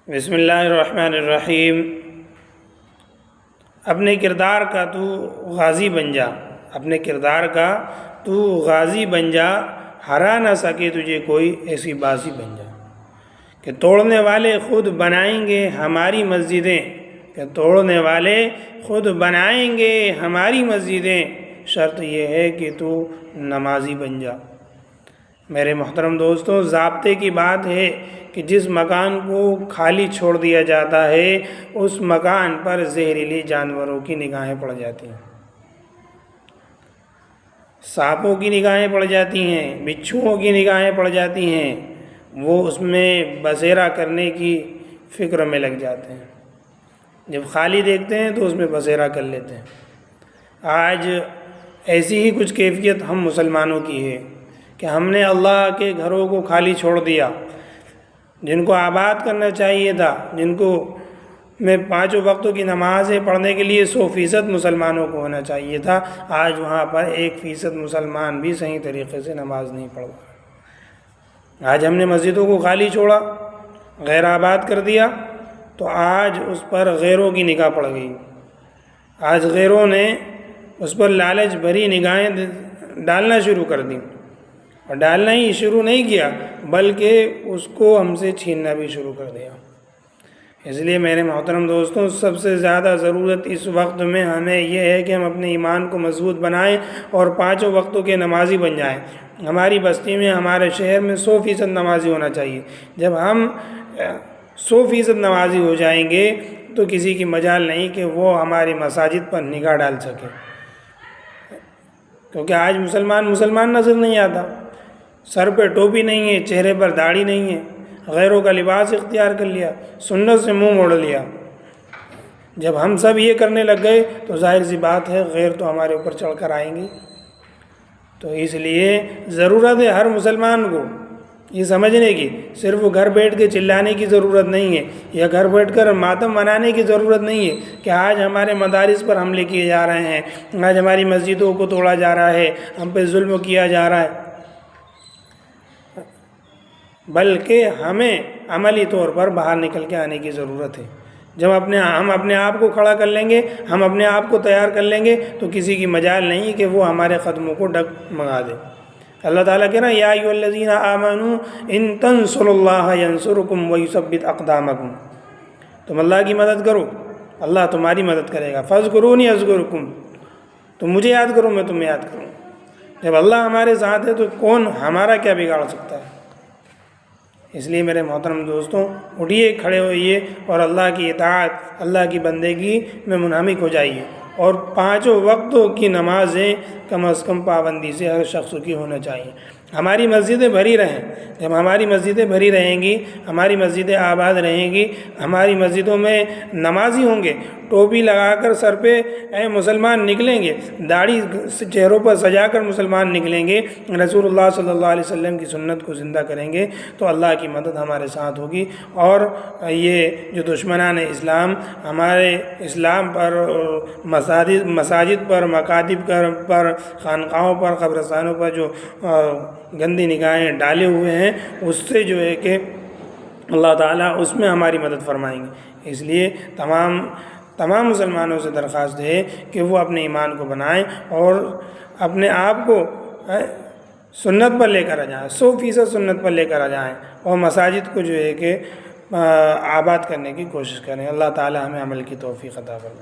بسم اللہ الرحمن الرحیم۔ اپنے کردار کا تو غازی بن جا، اپنے کردار کا تو غازی بن جا، ہرا نہ سکے تجھے کوئی ایسی بازی بن جا کہ توڑنے والے خود بنائیں گے ہماری مسجدیں، کہ توڑنے والے خود بنائیں گے ہماری مسجدیں، شرط یہ ہے کہ تو نمازی بن جا۔ میرے محترم دوستوں، ضابطے کی بات ہے کہ جس مکان کو خالی چھوڑ دیا جاتا ہے اس مکان پر زہریلی جانوروں کی نگاہیں پڑ جاتی ہیں، سانپوں کی نگاہیں پڑ جاتی ہیں، بچھوؤں کی نگاہیں پڑ جاتی ہیں، وہ اس میں بسیرا کرنے کی فکر میں لگ جاتے ہیں۔ جب خالی دیکھتے ہیں تو اس میں بسیرا کر لیتے ہیں۔ آج ایسی ہی کچھ کیفیت ہم مسلمانوں کی ہے کہ ہم نے اللہ کے گھروں کو خالی چھوڑ دیا، جن کو آباد کرنا چاہیے تھا، جن کو میں 5 وقتوں کی نمازیں پڑھنے کے لیے 100% مسلمانوں کو ہونا چاہیے تھا، آج وہاں پر 1% مسلمان بھی صحیح طریقے سے نماز نہیں پڑھ رہا۔ آج ہم نے مسجدوں کو خالی چھوڑا، غیر آباد کر دیا، تو آج اس پر غیروں کی نگاہ پڑ گئی۔ آج غیروں نے اس پر لالچ بھری نگاہیں ڈالنا شروع کر دیں، اور ڈالنا ہی شروع نہیں کیا بلکہ اس کو ہم سے چھیننا بھی شروع کر دیا۔ اس لیے میرے محترم دوستوں، سب سے زیادہ ضرورت اس وقت میں ہمیں یہ ہے کہ ہم اپنے ایمان کو مضبوط بنائیں اور 5 وقتوں کے نمازی بن جائیں۔ ہماری بستی میں، ہمارے شہر میں 100% نمازی ہونا چاہیے۔ جب ہم 100% نمازی ہو جائیں گے تو کسی کی مجال نہیں کہ وہ ہماری مساجد پر نگاہ ڈال سکے، کیونکہ آج مسلمان نظر نہیں آتا، سر پہ ٹوپی نہیں ہے، چہرے پر داڑھی نہیں ہے، غیروں کا لباس اختیار کر لیا، سنت سے منہ موڑ لیا۔ جب ہم سب یہ کرنے لگ گئے تو ظاہر سی بات ہے غیر تو ہمارے اوپر چڑھ کر آئیں گے۔ تو اس لیے ضرورت ہے ہر مسلمان کو یہ سمجھنے کی، صرف گھر بیٹھ کے چلانے کی ضرورت نہیں ہے، یا گھر بیٹھ کر ماتم منانے کی ضرورت نہیں ہے کہ آج ہمارے مدارس پر حملے کیے جا رہے ہیں، آج ہماری مسجدوں کو توڑا جا رہا ہے، ہم پہ ظلم کیا جا رہا ہے، بلکہ ہمیں عملی طور پر باہر نکل کے آنے کی ضرورت ہے۔ جب ہم اپنے آپ کو کھڑا کر لیں گے، ہم اپنے آپ کو تیار کر لیں گے تو کسی کی مجال نہیں کہ وہ ہمارے قدموں کو ڈگمگا دے۔ اللہ تعالیٰ کہہ رہا ہے یا ایھا الذین آمنوا ان تنصروا اللہ ینصرکم ویثبت اقدامکم، تم اللہ کی مدد کرو، اللہ تمہاری مدد کرے گا۔ فاذکرونی اذکرکم، تم مجھے یاد کرو میں تمہیں یاد کروں۔ جب اللہ ہمارے ساتھ ہے تو کون ہمارا کیا بگاڑ سکتا ہے؟ اس لیے میرے محترم دوستوں، اٹھیے، کھڑے ہوئیے اور اللہ کی اطاعت، اللہ کی بندگی میں منہمک ہو جائیے، اور 5 وقتوں کی نمازیں کم از کم پابندی سے ہر شخص کی ہونا چاہیے۔ ہماری مسجدیں بھری رہیں، جب ہماری مسجدیں بھری رہیں گی، ہماری مسجدیں آباد رہیں گی، ہماری مسجدوں میں نمازی ہوں گے، ٹوپی لگا کر سر پہ اے مسلمان نکلیں گے، داڑھی چہروں پر سجا کر مسلمان نکلیں گے، رسول اللہ صلی اللہ علیہ وسلم کی سنت کو زندہ کریں گے، تو اللہ کی مدد ہمارے ساتھ ہوگی، اور یہ جو دشمنان اسلام ہمارے اسلام پر، مساجد پر، مکاتب پر، خانقاہوں پر، قبرستانوں پر جو گندی نگاہیں ڈالے ہوئے ہیں، اس سے جو ہے کہ اللہ تعالیٰ اس میں ہماری مدد فرمائیں گے۔ اس لیے تمام مسلمانوں سے درخواست ہے کہ وہ اپنے ایمان کو بنائیں اور اپنے آپ کو سنت پر لے کر آ جائیں، 100% سنت پر لے کر آ جائیں، اور مساجد کو جو ہے کہ آباد کرنے کی کوشش کریں۔ اللہ تعالیٰ ہمیں عمل کی توفیق عطا فرمائے۔